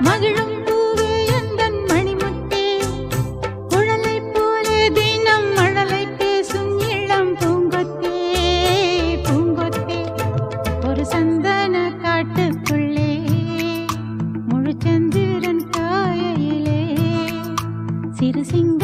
மகிழும் பூவே எந்தன் மணிமுத்தே குழலை போலே தினம் மழலை பேசும் இளம் பூங்கொத்தே பூங்கொத்தே ஒரு சந்தன காட்டுக்குள்ளே முழு சந்திரன் காயிலே சிறு சிங்க